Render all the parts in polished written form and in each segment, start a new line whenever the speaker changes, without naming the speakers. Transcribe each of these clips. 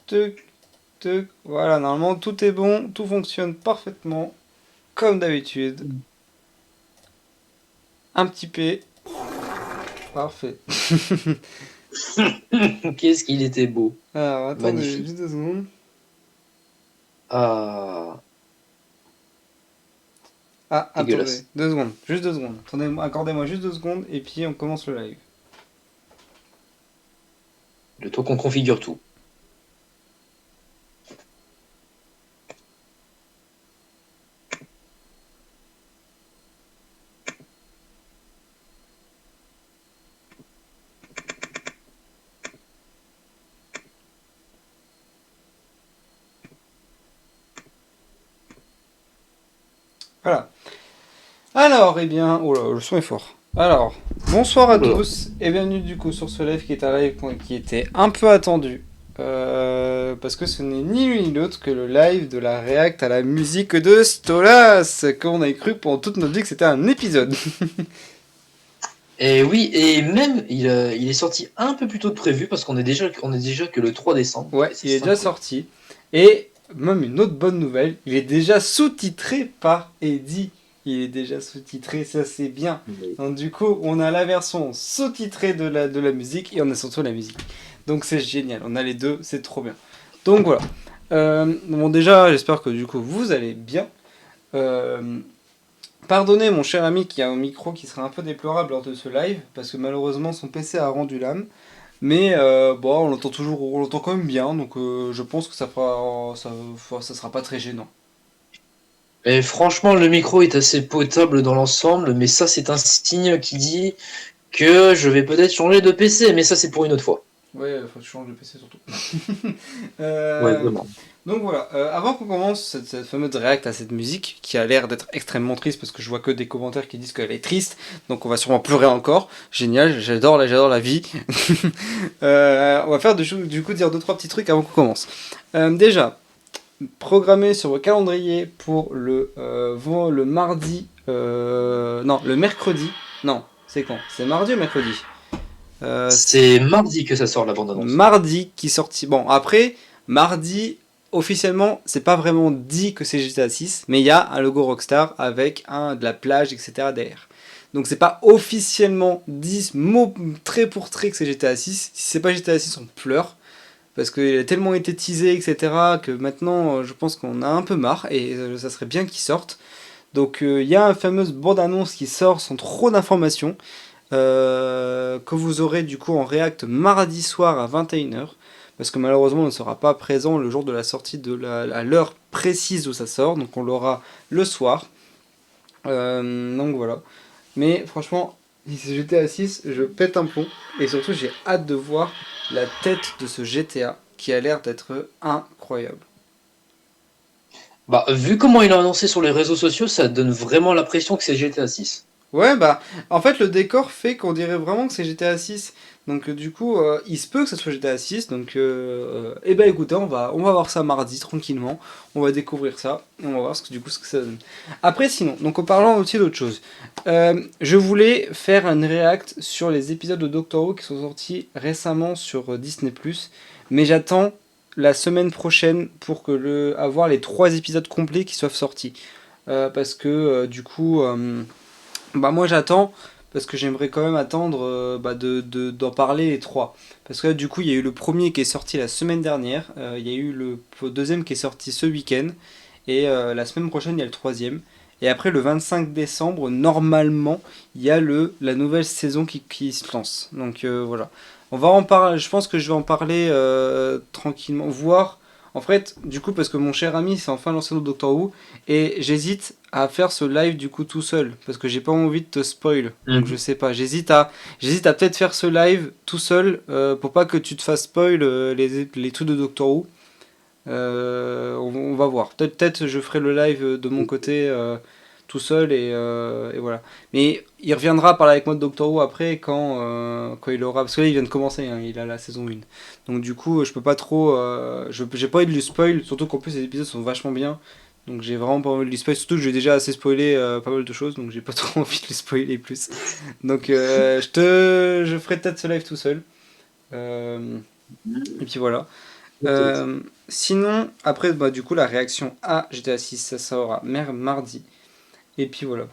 Tuc, tuc. Voilà, normalement tout est bon, tout fonctionne parfaitement, comme d'habitude. Un petit P. Parfait.
Qu'est-ce qu'il était beau.
Alors, attendez,
Magnifique.
juste 2 secondes.
Ah,
Ah, attendez,
dégueulasse.
2 secondes, juste 2 secondes. Attendez, accordez-moi juste 2 secondes et puis on commence le live.
Le temps qu'on configure tout.
Voilà. Alors, eh bien, oh là, le son est fort. Alors, bonsoir à
Oula.
tous et bienvenue du coup sur ce live qui est un live qui était un peu attendu. Parce que ce n'est ni l'une ni l'autre que le live de la React à la musique de Stolas, qu'on a cru pendant toute notre vie que c'était un épisode.
Et oui, et même, il est sorti un peu plus tôt que prévu parce qu'on est déjà que le 3 décembre.
Ouais,
Et ça,
il est
c'est
déjà
incroyable.
sorti. Et même une autre bonne nouvelle, il est déjà sous-titré par Eddie. Il est déjà sous-titré, ça c'est bien.
Oui.
Donc du coup, on a la version sous-titrée de la musique et on a surtout la musique. Donc c'est génial, on a les deux, c'est trop bien. Donc voilà. Bon déjà, j'espère que du coup vous allez bien. Euh, Pardonnez mon cher ami qui a un micro qui sera un peu déplorable lors de ce live, parce que malheureusement son PC a rendu l'âme. Mais bon, on l'entend toujours, on l'entend quand même bien, donc je pense que ça sera pas très gênant.
Et franchement, le micro est assez potable dans l'ensemble, mais ça, c'est un signe qui dit que je vais peut-être changer de PC, mais ça, c'est pour une autre fois.
Ouais, faut que tu changes de PC surtout.
Ouais,
Euh,
vraiment.
donc voilà, avant qu'on commence cette fameuse réact à cette musique, qui a l'air d'être extrêmement triste, parce que je vois que des commentaires qui disent qu'elle est triste, donc on va sûrement pleurer encore. Génial, j'adore la vie. On va faire du coup dire deux trois petits trucs avant qu'on commence. Déjà, programmé sur votre calendrier pour le mardi. Non, le mercredi. Non, c'est quand? C'est mardi ou mercredi?
C'est mardi que ça sort la bande-annonce.
Mardi qui sortit. Bon, après, mardi, officiellement, c'est pas vraiment dit que c'est GTA 6, mais il y a un logo Rockstar avec de la plage, etc. derrière. Donc c'est pas officiellement dit mot trait pour trait que c'est GTA 6. Si c'est pas GTA 6, on pleure. Parce qu'il a tellement été teasé, etc., que maintenant, je pense qu'on a un peu marre, et ça serait bien qu'il sorte. Donc il y a une fameuse bande-annonce qui sort sans trop d'informations, que vous aurez du coup en React mardi soir à 21h, parce que malheureusement on ne sera pas présent le jour de la sortie à l'heure précise où ça sort, donc on l'aura le soir. Donc voilà. Mais franchement, si c'est GTA 6, je pète un plomb. Et surtout, j'ai hâte de voir la tête de ce GTA qui a l'air d'être incroyable.
Bah, vu comment il a annoncé sur les réseaux sociaux, ça donne vraiment l'impression que c'est GTA 6.
Ouais, bah, en fait, le décor fait qu'on dirait vraiment que c'est GTA 6. Donc, du coup, il se peut que ce soit GTA 6. Donc, eh ben, écoutez, on va voir ça mardi tranquillement. On va découvrir ça. Et on va voir ce que ça donne. Après, sinon, donc en parlant aussi d'autre chose, je voulais faire un react sur les épisodes de Doctor Who qui sont sortis récemment sur Disney+. Mais j'attends la semaine prochaine pour avoir les 3 épisodes complets qui soient sortis. Parce que, du coup. Bah moi j'attends parce que j'aimerais quand même attendre bah, d'en parler les trois. Parce que là, du coup il y a eu le premier qui est sorti la semaine dernière, il y a eu le deuxième qui est sorti ce week-end, et la semaine prochaine il y a le troisième. Et après le 25 décembre, normalement, il y a la nouvelle saison qui se lance. Donc voilà. On va en parler, je pense que je vais en parler tranquillement, voir. En fait, du coup, parce que mon cher ami s'est enfin lancé dans Doctor Who, et j'hésite à faire ce live du coup tout seul parce que j'ai pas envie de te spoil. Donc je
Mhm.
sais pas, j'hésite à peut-être faire ce live tout seul pour pas que tu te fasses spoil les trucs de Doctor Who. On va voir. Peut-être je ferai le live de mon côté tout seul et voilà. Mais il reviendra parler avec moi de Doctor Who après quand il aura. Parce que là il vient de commencer, hein, il a la saison 1. Donc du coup je peux pas trop. J'ai pas envie de lui spoil, surtout qu'en plus les épisodes sont vachement bien. Donc j'ai vraiment pas envie de lui spoiler, surtout que j'ai déjà assez spoilé pas mal de choses, donc j'ai pas trop envie de lui spoiler plus. Donc je ferai peut-être ce live tout seul. Euh, et puis voilà.
Peut-être.
Sinon, après, bah, du coup, la réaction à GTA 6, ça sera mardi. Et puis voilà.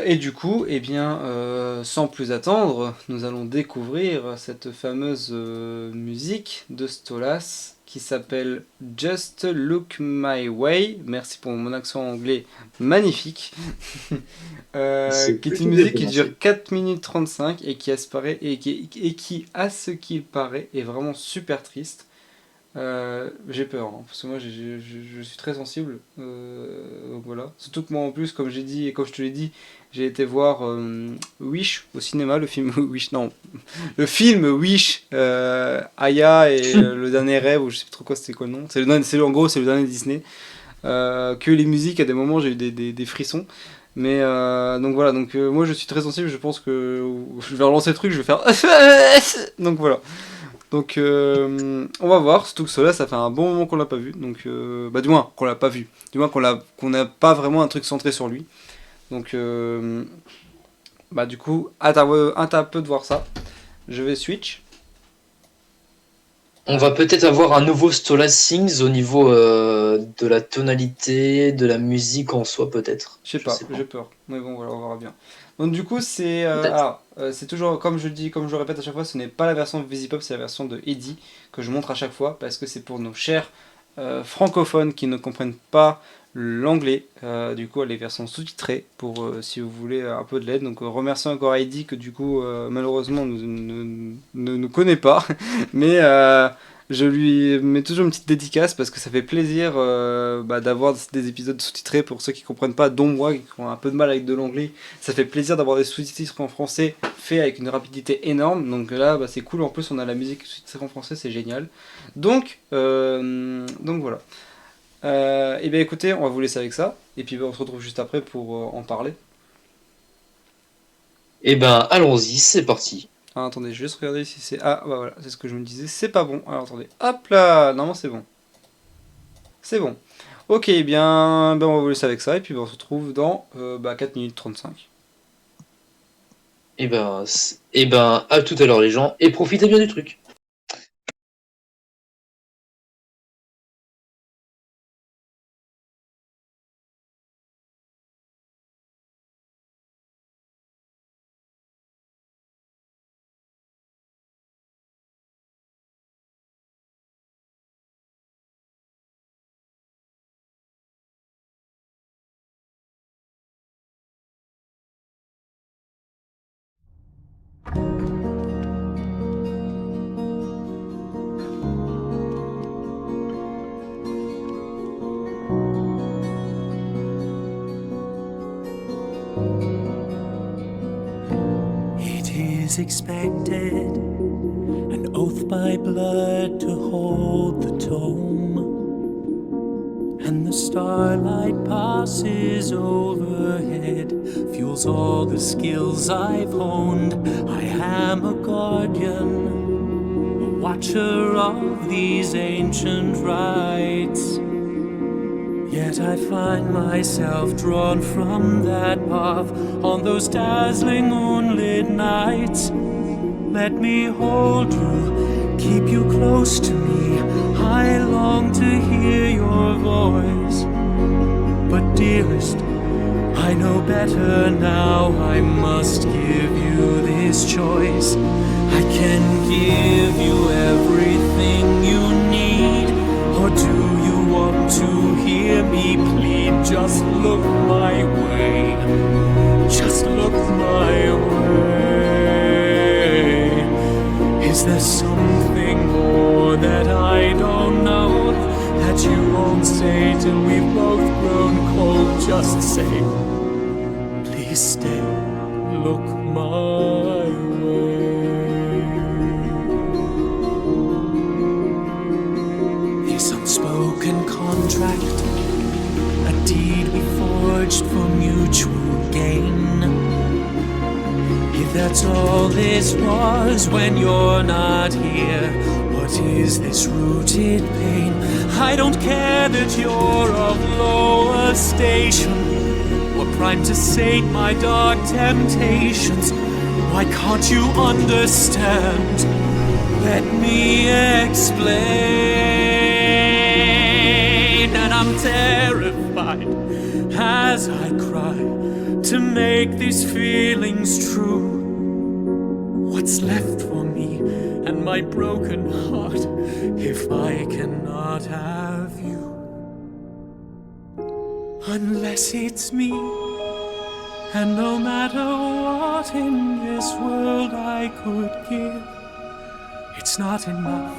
Et du coup, eh bien, sans plus attendre, nous allons découvrir cette fameuse musique de Stolas qui s'appelle Just Look My Way. Merci pour mon accent anglais magnifique.
C'est
Qui est une
plutôt bien
musique qui dure
prononcé.
4 minutes 35 et qui, et qui, à ce qu'il paraît, est vraiment super triste. J'ai peur, hein, parce que moi je suis très sensible. Donc voilà. Surtout que moi en plus, comme j'ai dit et comme je te l'ai dit, j'ai été voir Wish au cinéma, le film Wish, non, le film Wish, Aya et le dernier rêve, ou je sais plus trop quoi c'était quoi le nom. En gros c'est le dernier Disney. Que les musiques à des moments j'ai eu des frissons. Mais donc voilà, donc moi je suis très sensible, je pense que je vais relancer le truc, je vais faire donc voilà. Donc on va voir, surtout que cela ça fait un bon moment qu'on l'a pas vu, donc bah du moins qu'on l'a pas vu, du moins qu'on n'a pas vraiment un truc centré sur lui. Donc bah du coup, hâte un peu de voir ça. Je vais switch.
On va peut-être avoir un nouveau Stola Sings au niveau de la tonalité, de la musique en soi, peut-être.
Je sais
Je
pas,
sais
j'ai
pas.
peur. Mais bon voilà, on verra bien. Donc du coup c'est
Peut-être.
c'est toujours comme je dis, comme je le répète à chaque fois, ce n'est pas la version Visipop, c'est la version de Eddie que je montre à chaque fois parce que c'est pour nos chers francophones qui ne comprennent pas l'anglais. Du coup, les versions sous-titrées pour si vous voulez un peu de l'aide. Donc, remercie encore Heidi que du coup, malheureusement, ne nous connaît pas. Mais je lui mets toujours une petite dédicace parce que ça fait plaisir bah, d'avoir des épisodes sous-titrés pour ceux qui comprennent pas, dont moi qui ont un peu de mal avec de l'anglais. Ça fait plaisir d'avoir des sous-titres en français faits avec une rapidité énorme. Donc là, bah, c'est cool. En plus, on a la musique sous-titrée en français, c'est génial. Donc voilà. Et bien écoutez, on va vous laisser avec ça. Et puis ben, on se retrouve juste après pour en parler.
Eh ben, allons-y, c'est parti.
Ah, attendez, je vais juste regarder si c'est. Ah, bah voilà, c'est ce que je me disais. C'est pas bon. Alors attendez. Hop là. Non, c'est bon. C'est bon. Ok, eh bien, ben, on va vous laisser avec ça. Et puis ben, on se retrouve dans 4 minutes 35.
Eh ben, à tout à l'heure les gens, et profitez bien du truc.
It is expected, an oath by blood to hold the tome. And the starlight passes overhead, fuels all the skills I've honed. I am a guardian, a watcher of these ancient rites. Yet I find myself drawn from that path on those dazzling moonlit nights. Let me hold you, keep you close to me. I long to hear your voice. But dearest, I know better now. I must give you this choice. I can give you everything you need. Or do you want to hear me plead? Just look my way. Just look my way. Is there something more that I don't know, that you won't say till we've both grown cold? Just say, please stay, look my way. This unspoken contract, a deed we forged for mutual gain. If that's all this was when you're not here, what is this rooted pain? I don't care that you're of lower station, or primed to sate my dark temptations. Why can't you understand? Let me explain, and I'm terrified as I cry to make these feelings true. What's left for me and my broken heart if I cannot have you? Unless it's me, and no matter what in this world I could give, it's not enough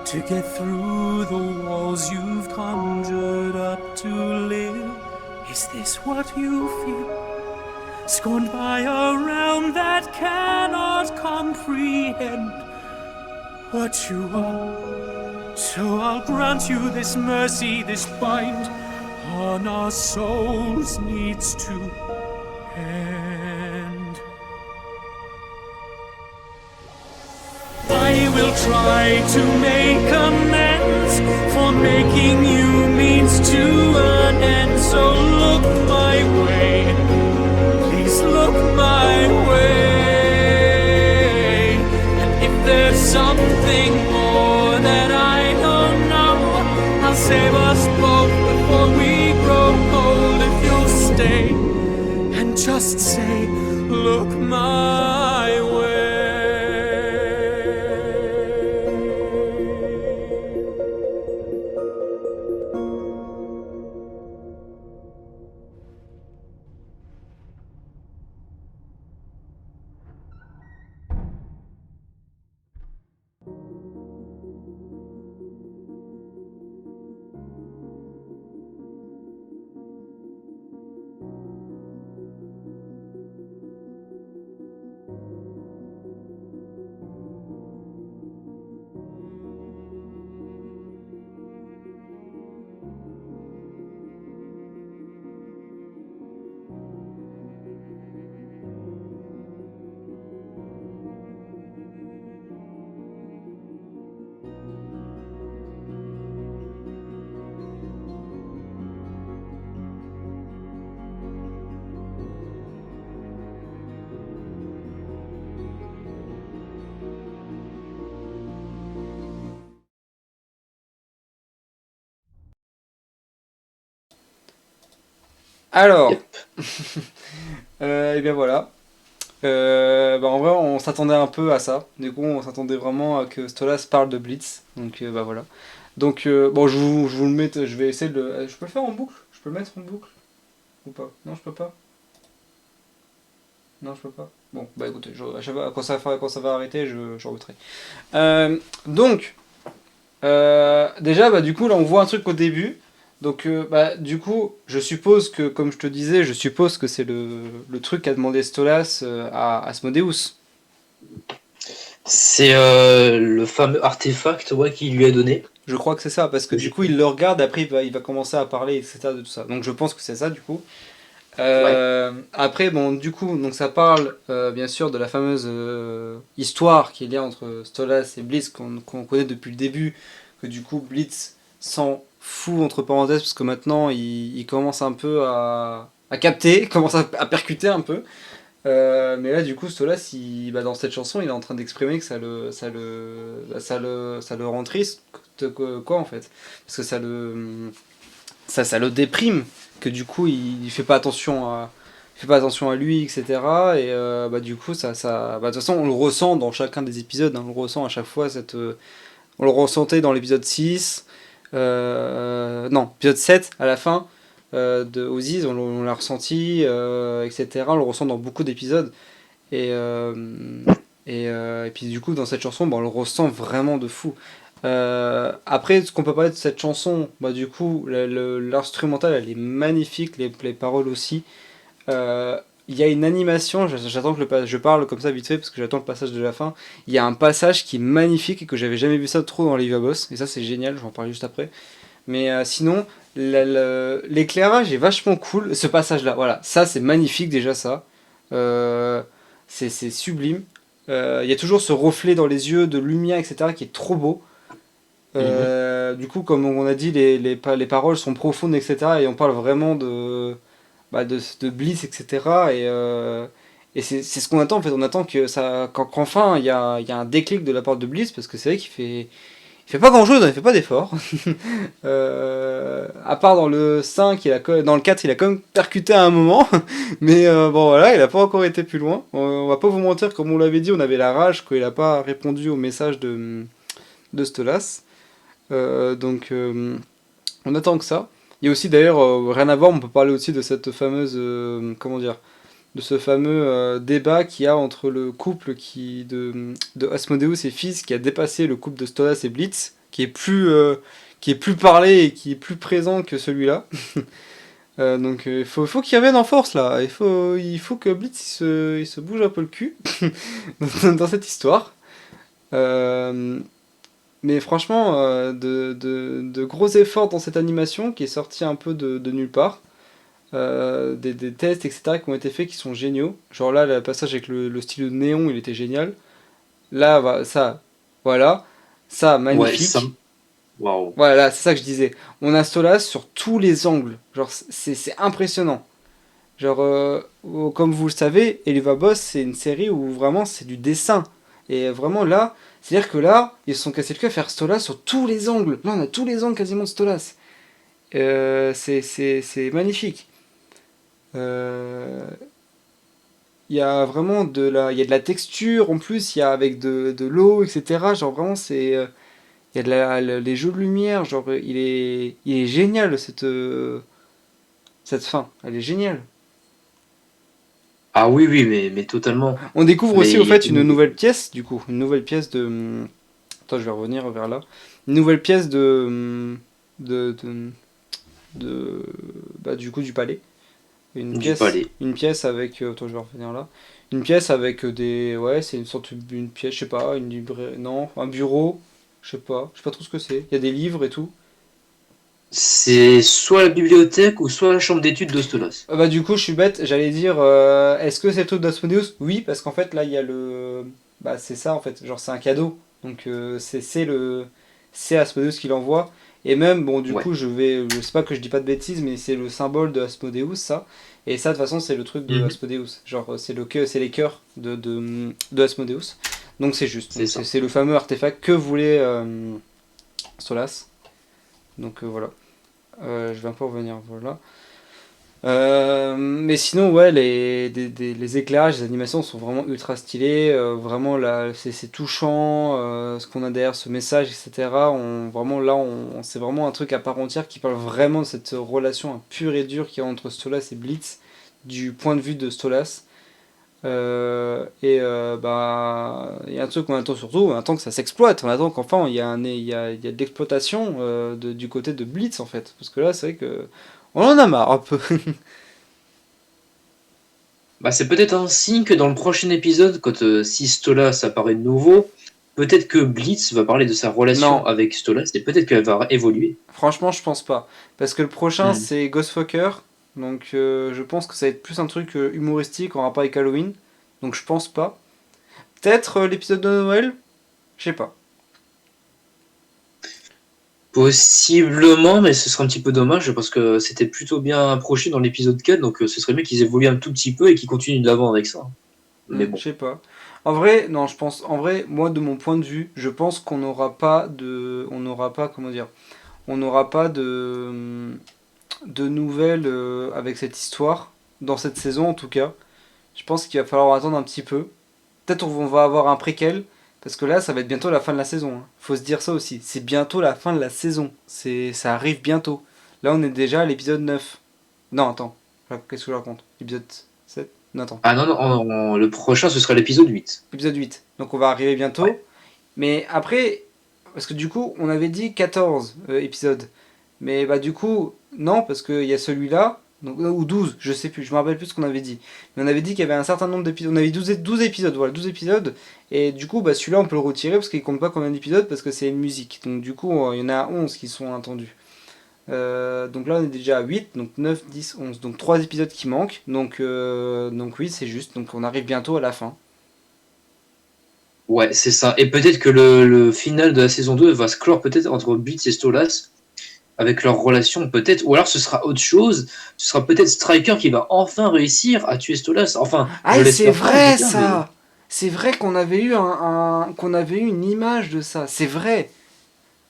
to get through the walls you've conjured up to live. Is this what you feel? Scorned by a realm that cannot comprehend what you are. So I'll grant you this mercy, this bind on our souls needs to end. I will try to make amends for making you means to an end. So look my way, please look my way. And if there's something more that I don't know, I'll save us both before we grow old. If you'll stay and just say, look my way.
Alors,
Yep.
et bien voilà. En vrai, on s'attendait un peu à ça. Du coup, on s'attendait vraiment à que Stolas parle de Blitz. Donc, voilà. Donc, bon, je vous le mets. Je vais essayer de le. Je peux le faire en boucle? Je peux le mettre en boucle? Ou pas? Non, je peux pas. Non, je peux pas. Bon, bah écoutez, à chaque fois, quand ça va arrêter, je remettrai. Donc, déjà, bah, du coup, là, on voit un truc au début. Donc, bah, du coup, je suppose que, comme je te disais, je suppose que c'est le truc qu'a demandé Stolas à Asmodeus.
C'est le fameux artefact, ouais, qu'il lui a donné.
Je crois que c'est ça, parce que du coup, il le regarde, après, il va commencer à parler, etc. de tout ça. Donc, je pense que c'est ça, du coup. Après, bon, du coup, donc ça parle, bien sûr, de la fameuse histoire qu'il y a entre Stolas et Blitz, qu'on connaît depuis le début, que du coup, Blitz s'en fout, entre parenthèses, parce que maintenant, il commence un peu à capter, commence à percuter un peu. Mais là, du coup, Stolas, bah, dans cette chanson, il est en train d'exprimer que ça le rend triste, quoi, en fait. Parce que ça le déprime, que du coup, il fait pas attention à lui, etc. Et bah, du coup, bah, de toute façon, on le ressent dans chacun des épisodes, hein, on le ressent à chaque fois, on le ressentait dans l'épisode 6, non, épisode 7, à la fin, de Oziz, on l'a ressenti, etc. On le ressent dans beaucoup d'épisodes. Et puis du coup, dans cette chanson, bah, on le ressent vraiment de fou. Après, ce qu'on peut parler de cette chanson, bah, du coup, l'instrumental, elle est magnifique, les paroles aussi. Il y a une animation, j'attends que je parle comme ça vite fait parce que j'attends le passage de la fin. Il y a un passage qui est magnifique et que j'avais jamais vu ça trop dans les Boss, et ça c'est génial, je vais en parler juste après. Mais sinon, l'éclairage est vachement cool, ce passage-là, voilà, ça c'est magnifique déjà ça. C'est sublime. Il y a toujours ce reflet dans les yeux de lumière, etc., qui est trop beau. Du coup, comme on a dit, les paroles sont profondes, etc., et on parle vraiment de Blitz, etc. Et c'est ce qu'on attend en fait. On attend que ça, qu'enfin il y a un déclic de la part de Blitz parce que c'est vrai il fait pas grand chose, il fait pas d'effort. À part dans le 5, dans le 4, il a quand même percuté à un moment. Mais bon voilà, il a pas encore été plus loin. On va pas vous mentir, comme on l'avait dit, on avait la rage qu'il a pas répondu au message de Stolas. On attend que ça. Il y a aussi d'ailleurs, rien à voir, on peut parler aussi de cette fameuse, comment dire, de ce fameux débat qu'il y a entre le couple de Asmodeus et Fils qui a dépassé le couple de Stolas et Blitz, qui est plus parlé et qui est plus présent que celui-là. Il faut qu'il revienne en force là. Il faut que Blitz il se bouge un peu le cul dans cette histoire. Euh, mais franchement, de gros efforts dans cette animation qui est sortie un peu de nulle part. Des tests, etc., qui ont été faits qui sont géniaux. Genre là, le passage avec le stylo de néon, il était génial. Là, ça, voilà. Ça,
Ouais, ça.
magnifique.
Waouh.
Voilà, c'est ça que je disais. On a Stolas sur tous les angles. Genre, c'est impressionnant. Genre, comme vous le savez, Eleva Boss, c'est une série où vraiment c'est du dessin. Et vraiment là, c'est-à-dire que là, ils se sont cassés le cul à faire Stolas sur tous les angles. Là, on a tous les angles quasiment de Stolas. C'est magnifique. Euh, Il y a vraiment il y a de la texture en plus, il y a avec de l'eau, etc. Genre vraiment, il y a les jeux de lumière. Genre, il est génial cette fin. Elle est géniale.
Ah oui, oui, mais totalement.
On découvre aussi
Mais
au
il y a
fait une nouvelle pièce, du coup. Une nouvelle pièce de. Attends, je vais revenir vers là. Une nouvelle pièce de, de, de bah, du coup, du palais.
du palais.
Une pièce avec. Attends, je vais revenir là. Une pièce avec des. Ouais, c'est une sorte une pièce, je sais pas, une librairie. Non, un bureau. Je sais pas trop ce que c'est. Il y a des livres et tout.
C'est soit la bibliothèque ou soit la chambre d'études de Stolas.
Bah, du coup, je suis bête, j'allais dire. Est-ce que c'est le truc d'Asmodeus? Oui, parce qu'en fait, là, il y a le. Bah, c'est ça en fait. Genre, c'est un cadeau. Donc, c'est Asmodeus qui l'envoie. Et même, bon, du
Ouais.
coup, je sais pas que je dis pas de bêtises, mais c'est le symbole de Asmodeus, ça. Et ça, de toute façon, c'est le truc de
Mhm.
Asmodeus. Genre, c'est les cœurs de Asmodeus. Donc, c'est juste.
C'est
Donc,
ça.
c'est le fameux artefact que voulait Solas. Donc, voilà. Je vais un peu revenir. Voilà. Mais sinon, ouais, les éclairages, les animations sont vraiment ultra stylés. Vraiment, là, c'est touchant. Ce qu'on a derrière ce message, etc. Vraiment, là, c'est vraiment un truc à part entière qui parle vraiment de cette relation pure et dure qu'il y a entre Stolas et Blitz, du point de vue de Stolas. Bah, il y a un truc qu'on attend surtout, on attend que ça s'exploite. On attend qu'enfin, il y a de l'exploitation du côté de Blitz, en fait. Parce que là, c'est vrai que. On en a marre un peu.
Bah, c'est peut-être un signe que dans le prochain épisode, quand si Stolas apparaît de nouveau, peut-être que Blitz va parler de sa relation
Non,
avec Stolas et peut-être qu'elle va évoluer.
franchement, je pense pas. Parce que le prochain,
Hmm.
c'est Ghostfucker. Donc, je pense que ça va être plus un truc humoristique en rapport avec Halloween. Donc, je pense pas. Peut-être l'épisode de Noël. Je sais pas.
Possiblement, mais ce serait un petit peu dommage parce que c'était plutôt bien approché dans l'épisode 4, donc ce serait mieux qu'ils évoluent un tout petit peu et qu'ils continuent de l'avant avec ça. Mais
Je
bon.
sais pas. En vrai, non, je pense. En vrai, moi, de mon point de vue, je pense qu'on n'aura pas de. On n'aura pas. Comment dire? On n'aura pas de nouvelles avec cette histoire. Dans cette saison, en tout cas. Je pense qu'il va falloir attendre un petit peu. Peut-être on va avoir un préquel. Parce que là, ça va être bientôt la fin de la saison. Hein. Faut se dire ça aussi. C'est bientôt la fin de la saison. Ça arrive bientôt. Là, on est déjà à l'épisode 9. Non, attends. Qu'est-ce que je raconte? L'épisode 7. Non, attends.
Ah non, non, le prochain, ce sera l'épisode 8.
Épisode 8. Donc on va arriver
Ouais.
bientôt. Mais après, parce que du coup, on avait dit 14 épisodes. Mais bah du coup, non, parce qu'il y a celui-là, donc, ou 12, je sais plus, je me rappelle plus ce qu'on avait dit. Mais on avait dit qu'il y avait un certain nombre d'épisodes. On avait 12 épisodes, voilà, 12 épisodes. Et du coup, bah celui-là, on peut le retirer parce qu'il compte pas combien d'épisodes, parce que c'est une musique. Donc du coup, il y en a 11 qui sont attendus. Donc là, on est déjà à 8, donc 9, 10, 11. Donc 3 épisodes qui manquent. Donc oui, c'est juste. Donc on arrive bientôt à la fin.
Ouais, c'est ça. Et peut-être que le final de la saison 2 va se clore peut-être entre Blitz et Stolas avec leur relation peut-être, ou alors ce sera autre chose, ce sera peut-être Striker qui va enfin réussir à tuer Stolas. Enfin, je
Ah, c'est
l'espère pas en tout
vrai
cas, mais
ça. C'est vrai qu'on avait eu qu'on avait eu une image de ça. C'est vrai.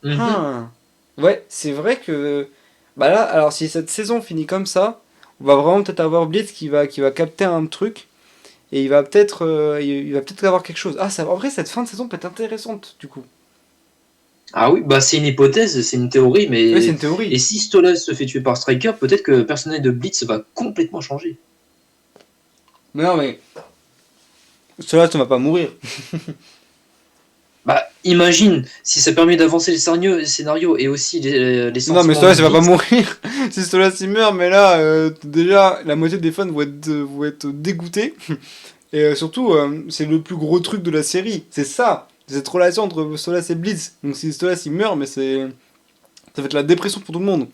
Mhm.
Hein. Ouais, c'est vrai que bah là, alors si cette saison finit comme ça, on va vraiment peut-être avoir Blitz qui va capter un truc et il va peut-être avoir quelque chose. Ah, ça, en vrai, cette fin de saison peut être intéressante du coup.
Ah oui, bah c'est une hypothèse, c'est une théorie,
Oui, c'est
mais
une théorie.
et si Stolas se fait tuer par Striker, peut-être que le personnel de Blitz va complètement changer.
Mais non, mais cela, ça va pas mourir.
Bah, imagine si ça permet d'avancer les scénarios et aussi les
Non, mais
sentiments
cela,
de
ça va pas
Blitz.
mourir. Si cela s'y meurt, mais là, déjà, la moitié des fans vont être dégoûtés. Et surtout, c'est le plus gros truc de la série. C'est ça. C'est cette relation entre Stolas et Blitz. Donc si Stolas il meurt, mais ça va être la dépression pour tout le monde.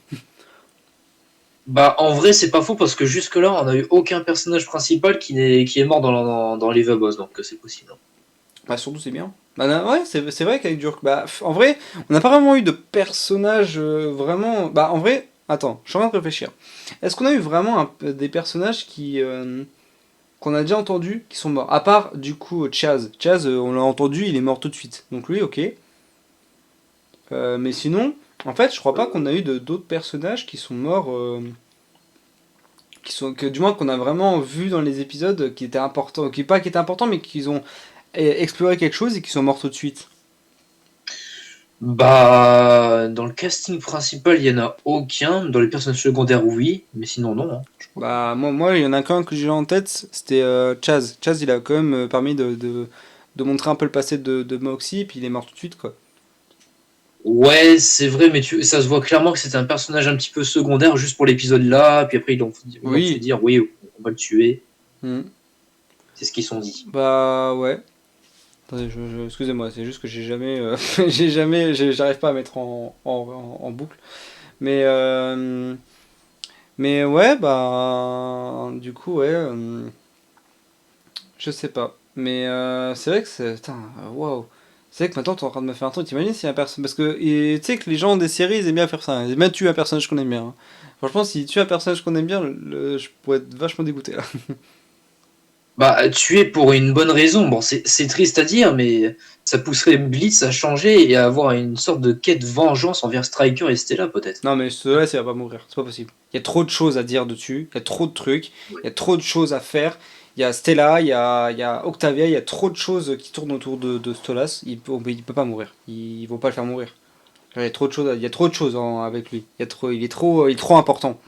Bah, en vrai, c'est pas faux parce que jusque-là, on n'a eu aucun personnage principal qui est mort dans les The Boss, donc c'est possible.
Bah surtout c'est bien. Bah ouais, c'est vrai qu'avec du bah, en vrai, on n'a pas vraiment eu de personnages vraiment. Bah en vrai, attends, je suis en train de réfléchir. Est-ce qu'on a eu vraiment des personnages qu'on a déjà entendus qui sont morts? À part du coup Chaz. Chaz, on l'a entendu, il est mort tout de suite. Donc lui, ok. Mais sinon, en fait, je crois pas qu'on a eu d'autres personnages qui sont morts, que du moins qu'on a vraiment vu dans les épisodes qui étaient importants, qui étaient importants, mais qui ont exploré quelque chose et qui sont morts tout de suite.
Bah, dans le casting principal, il y en a aucun. Dans les personnages secondaires, oui, mais sinon, non, hein, je crois pas.
Bah moi il y en a qu'un que j'ai en tête, c'était Chaz. Chaz il a quand même permis de montrer un peu le passé de Moxie, puis il est mort tout de suite quoi.
Ouais, c'est vrai, mais ça se voit clairement que c'était un personnage un petit peu secondaire juste pour l'épisode là, puis après ils ont fait
Oui.
dire oui, on va le tuer.
Hmm.
C'est ce qu'ils se sont dit.
Bah ouais. Attendez, excusez-moi, c'est juste que j'ai jamais, j'ai jamais, j'arrive pas à mettre en boucle. Mais mais ouais bah du coup ouais, je sais pas. Mais c'est vrai que c'est putain, waouh. C'est vrai que maintenant t'es en train de me faire un truc. T'imagines si un personnage. Parce que tu sais que les gens des séries ils aiment bien faire ça. Ils aiment bien tuer un personnage qu'on aime bien, hein. Franchement, s'ils tuent un personnage qu'on aime bien, je pourrais être vachement dégoûté là.
Bah, tuer pour une bonne raison. Bon, c'est triste à dire, mais ça pousserait Blitz à changer et à avoir une sorte de quête vengeance envers Striker et Stella, peut-être.
Non, mais cela, ça va pas mourir. C'est pas possible. Il y a trop de choses à dire dessus. Il y a trop de trucs.
Ouais.
Il y a trop de choses à faire. Il y a Stella, il y a Octavia. Il y a trop de choses qui tournent autour de Stolas. Il peut pas mourir. Ils vont pas le faire mourir. Il y a trop de choses, il y a trop de choses avec lui. Il est trop important.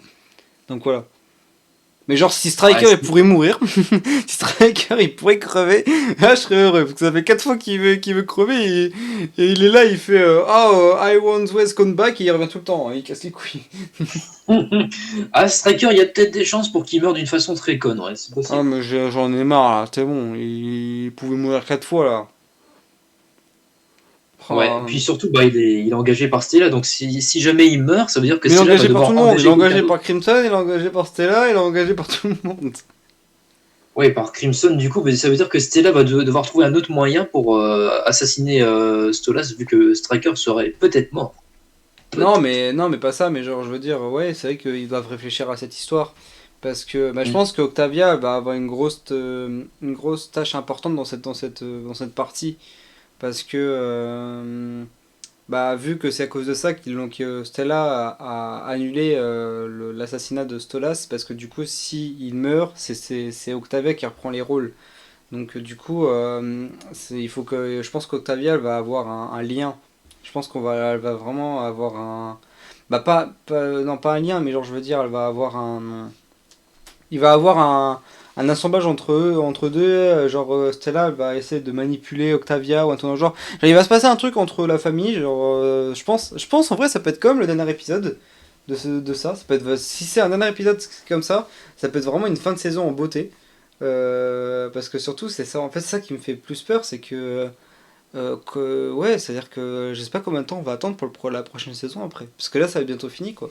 Donc voilà. Mais genre si
Ouais,
Striker il pourrait mourir, si Striker il pourrait crever, là je serais heureux parce que ça fait 4 fois qu'il veut crever et il est là, il fait I want West come back et il revient tout le temps, hein, il casse les couilles.
Ah, Striker, il y a peut-être des chances pour qu'il meure d'une façon très conne, ouais, c'est
Ah
possible.
mais j'en ai marre là, c'est bon, il pouvait mourir 4 fois là.
Ouais,
Ah.
puis surtout, bah, il est engagé par Stella, donc si jamais il meurt, ça veut dire que
Mais il est
Stella va
engagé par tout
devoir
le monde, il est
engager quelqu'un
engagé
d'autre.
par Crimson, il est engagé par Stella, il est engagé par tout le monde.
Ouais, par Crimson, du coup, mais ça veut dire que Stella va devoir trouver un autre moyen pour assassiner Stolas, vu que Striker serait peut-être mort. Peut-être.
Non, mais pas ça, mais genre, je veux dire, ouais, c'est vrai qu'ils doivent réfléchir à cette histoire. Parce que bah, je
Mm.
pense qu'Octavia va avoir une grosse tâche importante dans cette partie. Parce que, bah, vu que c'est à cause de ça que Stella a annulé l'assassinat de Stolas, parce que du coup, si il meurt, c'est Octavia qui reprend les rôles. Donc, du coup, je pense qu'Octavia elle va avoir un lien. Je pense elle va vraiment avoir un. Bah, non, pas un lien, mais genre, je veux dire, elle va avoir un. Il va avoir un assemblage entre deux. Genre, Stella, elle va essayer de manipuler Octavia ou un truc dans le genre. Genre, il va se passer un truc entre la famille. Genre, je pense en vrai, ça peut être comme le dernier épisode de ça. Ça peut être, si c'est un dernier épisode comme ça peut être vraiment une fin de saison en beauté. Parce que surtout, c'est ça, en fait, c'est ça qui me fait plus peur, c'est ouais, c'est-à-dire que je sais pas combien de temps on va attendre pour la prochaine saison après. Parce que là, ça va être bientôt fini, quoi.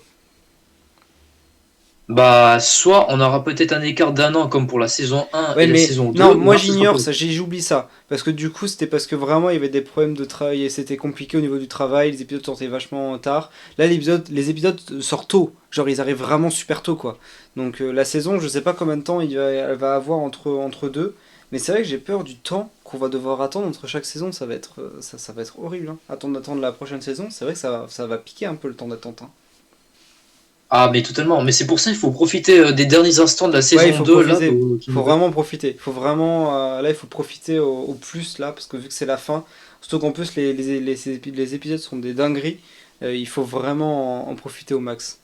Bah, soit on aura peut-être un écart d'un an comme pour la saison 1
Ouais,
et la
mais
saison
non,
2, ou
moi
alors ce sera pas.
j'ignore ça, j'oublie ça. Parce que du coup, c'était parce que vraiment il y avait des problèmes de travail et c'était compliqué au niveau du travail, les épisodes sortaient vachement tard. Là, les épisodes sortent tôt, genre ils arrivent vraiment super tôt quoi. Donc la saison, je sais pas combien de temps elle va avoir entre deux, mais c'est vrai que j'ai peur du temps qu'on va devoir attendre entre chaque saison, ça va être, ça va être horrible. Hein. Attendre la prochaine saison, c'est vrai que ça va piquer un peu le temps d'attente. Hein.
Ah, mais totalement. Mais c'est pour ça qu'il faut profiter des derniers instants de la
Ouais, il
saison
faut
2 là,
profiter.
qui
Faut
nous reste.
vraiment profiter. Faut vraiment, là, il faut profiter au plus là, parce que vu que c'est la fin, surtout qu'en plus les épisodes sont des dingueries, il faut vraiment en profiter au max.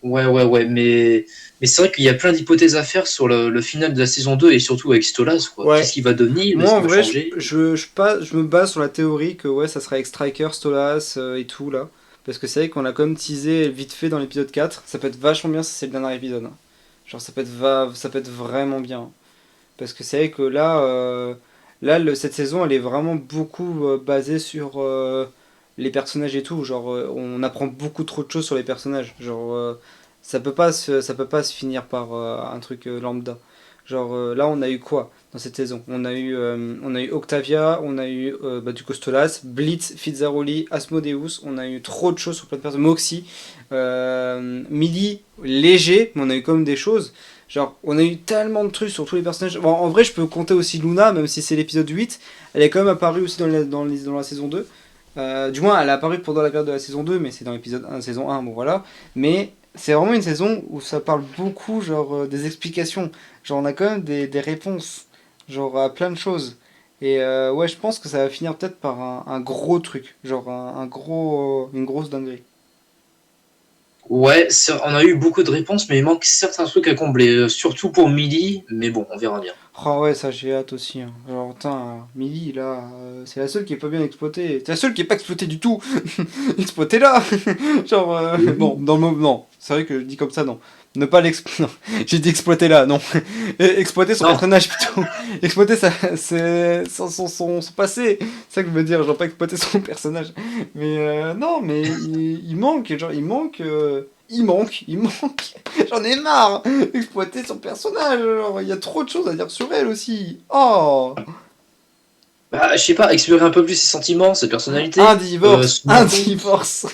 Ouais, ouais, ouais. Mais c'est vrai qu'il y a plein d'hypothèses à faire sur le final de la saison 2 et surtout avec Stolas, quoi. Qu'est-ce
Ouais.
qu'il va devenir?
Moi,
Est-ce
en
qu'il va
vrai,
changer?
je me base sur la théorie que ouais, ça sera avec Striker, Stolas et tout là, parce que c'est vrai qu'on a quand même teasé vite fait dans l'épisode 4. Ça peut être vachement bien si c'est le dernier épisode. Hein. Genre, ça peut être vraiment bien. Parce que c'est vrai que là, cette saison, elle est vraiment beaucoup basée sur les personnages et tout. Genre, on apprend beaucoup trop de choses sur les personnages. Genre, ça peut pas se finir par un truc lambda. Genre, là, on a eu quoi dans cette saison? On a eu Octavia, on a eu bah, du Costolas, Blitz, Fizzaroli, Asmodeus. On a eu trop de choses sur plein de personnes. Moxie, Millie, léger, mais on a eu quand même des choses. Genre, on a eu tellement de trucs sur tous les personnages. Bon, en vrai, je peux compter aussi Luna, même si c'est l'épisode 8. Elle est quand même apparue aussi dans la saison 2. Du moins, elle est apparue pendant la période de la saison 2, mais c'est dans l'épisode 1, saison 1, bon voilà. Mais c'est vraiment une saison où ça parle beaucoup, genre, des explications. Genre, on a quand même des réponses, genre, à plein de choses. Et ouais, je pense que ça va finir peut-être par un gros truc. Genre, une grosse dinguerie.
Ouais, on a eu beaucoup de réponses, mais il manque certains trucs à combler, surtout pour Millie, mais bon, on verra bien.
Oh ouais, ça j'ai hâte aussi. Hein. Genre, putain, Millie, là, c'est la seule qui est pas bien exploitée. C'est la seule qui est pas exploitée du tout. Exploitée là. Genre, bon, dans le mot, non. C'est vrai que je dis comme ça, non. Ne pas l'exploiter. Non, j'ai dit exploiter là, non. Exploiter son
Non,
personnage plutôt. Exploiter son passé. C'est ça que je veux dire, genre pas exploiter son personnage. Mais non, mais il manque, genre, il manque. J'en ai marre. Exploiter son personnage. Genre, il y a trop de choses à dire sur elle aussi. Oh.
bah, je sais pas, explorer un peu plus ses sentiments, sa
Un
personnalité,
divorce.
son
Un
enfance.
divorce.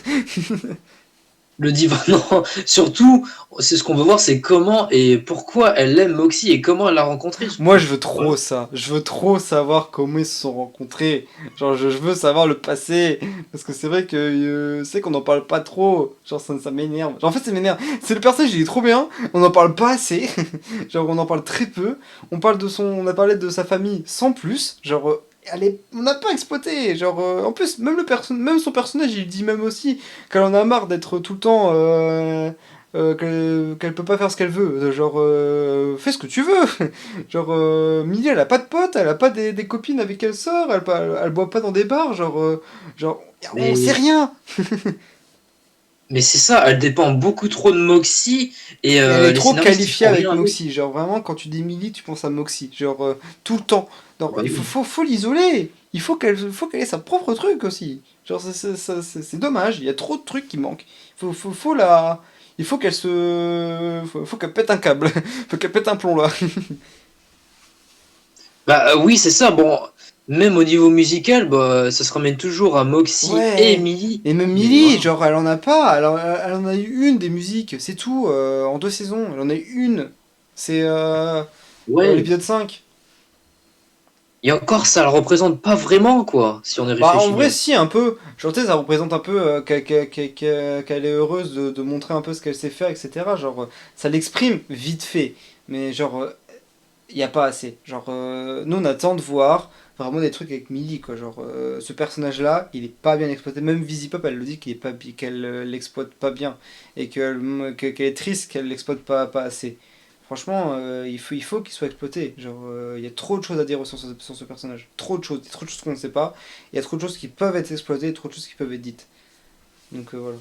Le divan, non, surtout, c'est ce qu'on veut voir, c'est comment et pourquoi elle aime Moxie et comment elle l'a rencontré
Moi,
surtout.
je veux
Voilà.
trop ça. Je veux trop savoir comment ils se sont rencontrés. Genre, je veux savoir le passé. Parce que c'est vrai que c'est qu'on n'en parle pas trop. Genre, ça m'énerve. Genre, en fait, ça m'énerve. C'est le personnage, il est trop bien. On n'en parle pas assez. Genre, on en parle très peu. On a parlé de sa famille sans plus. Genre, on n'a pas exploité. Genre, en plus, même son personnage, il dit même aussi qu'elle en a marre d'être tout le temps. Qu'elle peut pas faire ce qu'elle veut. Genre, fais ce que tu veux. Genre, Millie, elle a pas de potes, elle a pas des copines avec qui elle sort, elle boit pas dans des bars, genre, on sait
Mais,
rien.
mais c'est ça, elle dépend beaucoup trop de Moxie et
Et elle est
les
trop
scénaristes ils
qualifiée
font
avec
rien avec.
Moxie. Genre, vraiment, quand tu dis Millie, tu penses à Moxie. Genre, tout le temps.
Ah
Donc,
bah oui.
faut l'isoler. Faut qu'elle ait sa propre truc aussi. Genre, c'est dommage, il y a trop de trucs qui manquent. Faut la. Il faut qu'elle se. Faut qu'elle pète un câble. Faut qu'elle pète un plomb là.
Bah oui, c'est ça, bon, même au niveau musical, bah, ça se ramène toujours à Moxie et
Ouais.
Millie,
Et même
mais
Millie,
voilà.
genre, elle en a pas. Elle en a eu une des musiques, c'est tout. En 2 saisons, elle en a eu une. C'est
Ouais,
l'épisode 5.
et encore ça le représente pas vraiment, quoi, si on y
Bah, en
réfléchit
vrai,
bien.
si, un peu. Genre, tu sais, ça représente un peu qu'elle est heureuse de montrer un peu ce qu'elle sait faire, etc. Genre, ça l'exprime vite fait. Mais, genre, il n'y a pas assez. Genre, nous, on attend de voir vraiment des trucs avec Millie, quoi. Genre, ce personnage-là, il est pas bien exploité. Même Visipop, elle le dit qu'elle l'exploite pas bien. Et qu'elle est triste qu'elle l'exploite pas assez. Franchement, il faut qu'il soit exploité. Genre, il y a trop de choses à dire sur ce personnage. Trop de choses qu'on ne sait pas. Il y a trop de choses qui peuvent être exploitées, trop de choses qui peuvent être dites. Donc, voilà.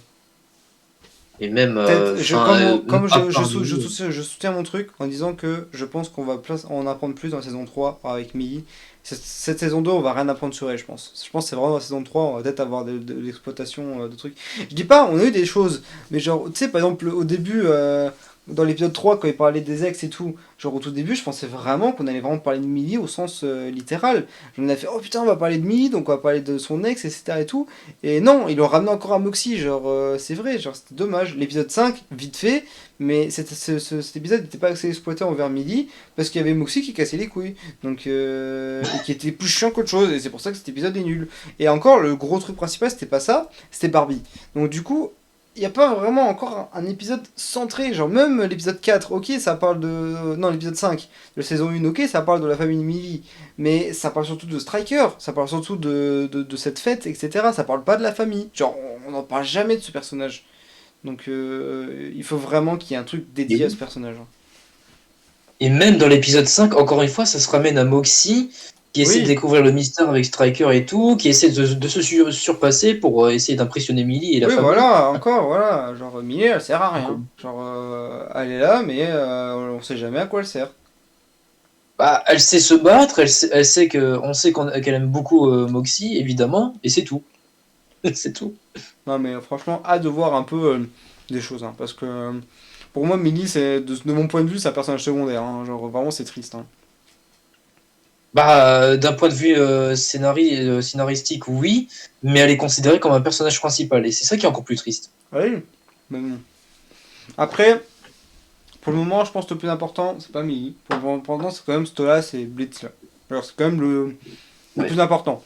Et même,
Peut-être, comme
à part Millie,
je soutiens mon truc en disant que je pense qu'on va en apprendre plus dans la saison 3 avec Millie. Cette saison 2, on va rien apprendre sur elle, je pense. Je pense que c'est vraiment dans la saison 3, on va peut-être avoir de l'exploitation de trucs. Je dis pas, on a eu des choses, mais genre, tu sais, par exemple, au début, dans l'épisode 3 quand il parlait des ex et tout, genre au tout début, je pensais vraiment qu'on allait vraiment parler de Millie au sens littéral. J'en ai fait, oh putain, on va parler de Millie, donc on va parler de son ex, etc. et tout. Et non, ils l'ont ramené encore à Moxie, genre, c'est vrai, genre, c'était dommage. L'épisode 5 vite fait, mais cet épisode n'était pas assez exploité envers Millie, parce qu'il y avait Moxie qui cassait les couilles, donc, et qui était plus chiant qu'autre chose, et c'est pour ça que cet épisode est nul. Et encore, le gros truc principal, c'était pas ça, c'était Barbie. Donc du coup, il n'y a pas vraiment encore un épisode centré, genre même l'épisode 4, ok, ça parle de... Non, l'épisode 5 de la saison 1, ok, ça parle de la famille Millie, mais ça parle surtout de Striker, ça parle surtout de cette fête, etc. Ça parle pas de la famille. Genre, on n'en parle jamais de ce personnage. Donc, il faut vraiment qu'il y ait un truc
et
dédié à ce
oui.
personnage.
Et même dans l'épisode 5, encore une fois, ça se ramène à Moxie, qui essaie de
Oui,
découvrir le mystère avec Striker et tout, qui essaie de se surpasser pour essayer d'impressionner Millie et la
oui,
famille.
voilà, encore, voilà. Genre, Millie, elle sert à
Donc,
rien. Genre, elle est là, mais on sait jamais à quoi elle sert.
bah, elle sait se battre, elle sait que, on sait qu'elle aime beaucoup Moxie, évidemment, et c'est tout. C'est tout.
Non, mais franchement, hâte de voir un peu des choses. Hein, parce que pour moi, Millie, c'est, de mon point de vue, c'est un personnage secondaire. Hein, genre, vraiment, c'est triste. Hein.
Bah, d'un point de vue scénaristique, oui, mais elle est considérée comme un personnage principal, et c'est ça qui est encore plus triste.
Ah oui, mais bon. Après, pour le moment, je pense que le plus important, c'est pas Millie. Pour l'instant, c'est quand même Stolas et Blitz. Là. Alors, c'est quand même le
Ouais.
plus important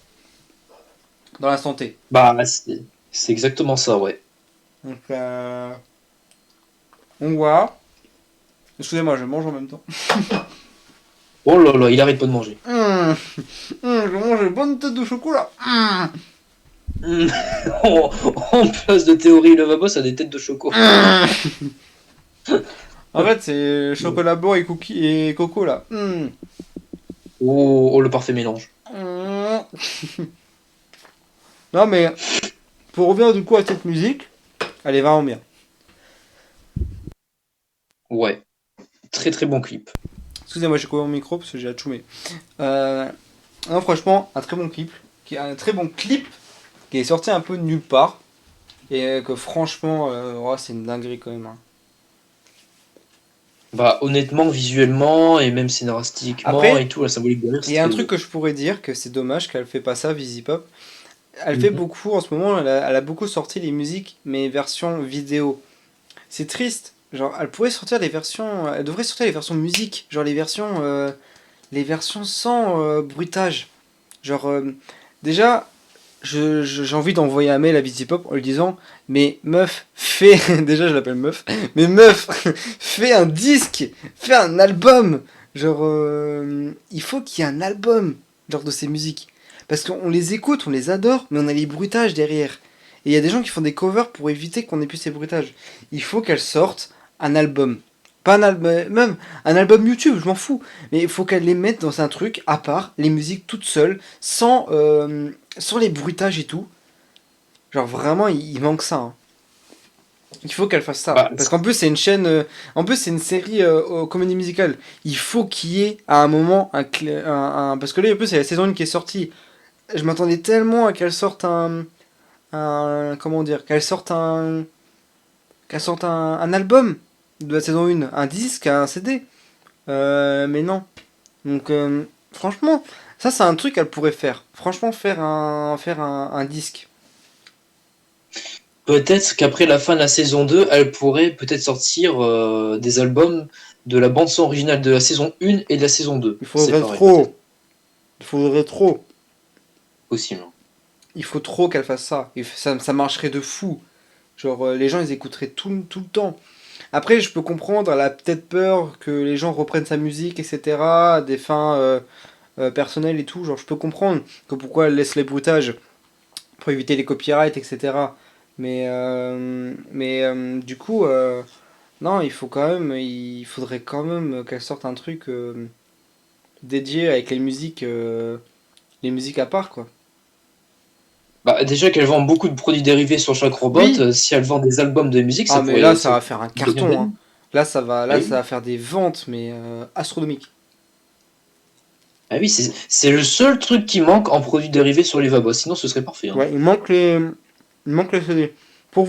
dans la santé.
Bah, c'est exactement ça, ouais.
Donc, on voit. Excusez-moi, je mange en même temps.
Oh là là, il arrête pas de manger.
Je mange une bonne tête de chocolat.
En place de théorie, le Vabos a des têtes de choco.
En fait, c'est chocolat blanc et cookies et coco là.
Oh, oh, le parfait mélange.
Non mais pour revenir du coup à cette musique, elle est vraiment bien.
Ouais, très très bon clip.
Excusez-moi, j'ai coupé mon micro parce que j'ai atchoumé. Euh, non, franchement, un très bon clip, qui est sorti un peu de nulle part et que franchement, oh, c'est une dinguerie quand même. Hein.
Bah, honnêtement, visuellement et même scénaristiquement et
Après,
tout, la symbolique derrière,
il
c'est
y a un
très
truc
beau.
que je pourrais dire que c'est dommage qu'elle fait pas ça, Visi Pop. Elle fait
Mhm.
beaucoup en ce moment, elle a beaucoup sorti les musiques, mais version vidéo. C'est triste. Genre, elle pourrait sortir les versions. Elle devrait sortir les versions musique. Genre les versions sans bruitage. Genre, déjà, j'ai envie d'envoyer un mail à Busy Pop en lui disant mais meuf, fais. Déjà, je l'appelle meuf. Mais meuf, fais un disque. Fais un album. Genre, il faut qu'il y ait un album. Genre de ces musiques. Parce qu'on les écoute, on les adore, mais on a les bruitages derrière. Et il y a des gens qui font des covers pour éviter qu'on ait plus ces bruitages. Il faut qu'elle sorte un album. Pas un album, même un album YouTube, je m'en fous. Mais il faut qu'elle les mette dans un truc à part, les musiques toutes seules, sans les bruitages et tout. Genre vraiment, il manque ça. Hein. Il faut qu'elle fasse ça.
Bah,
Parce qu'en plus, c'est une chaîne. En plus, c'est une série comédie musicale. Il faut qu'il y ait à un moment parce que là, en plus, il y a la saison 1 qui est sortie. Je m'attendais tellement à qu'elle sorte comment dire, qu'elle sorte un album de la saison 1, un disque, un CD. Mais non. Donc, franchement, ça, c'est un truc qu'elle pourrait faire. Franchement, faire un disque.
peut-être qu'après la fin de la saison 2, elle pourrait peut-être sortir des albums de la bande-son originale de la saison 1 et de la saison 2.
Il faudrait
Séparés, peut-être.
trop. Il faudrait trop.
Possible.
Il faut trop qu'elle fasse ça. Ça marcherait de fou. Genre, les gens, ils écouteraient tout le temps. Après, je peux comprendre, elle a peut-être peur que les gens reprennent sa musique, etc., à des fins personnelles et tout. Genre, je peux comprendre que pourquoi elle laisse les bruitages pour éviter les copyrights, etc. Mais du coup, non, il faudrait quand même qu'elle sorte un truc dédié avec les musiques à part, quoi.
Bah, déjà qu'elle vend beaucoup de produits dérivés sur chaque robot,
Oui.
si elle vend des albums de musique,
Ah
ça
mais là
pourrait
ça va faire un
devenir
carton, hein.
bien. Ah
Là ça
oui,
va faire des ventes mais astronomiques.
ah oui, c'est le seul truc qui manque en produits dérivés sur les Vabos, sinon ce serait parfait, hein.
Ouais, il manque les CD. Pour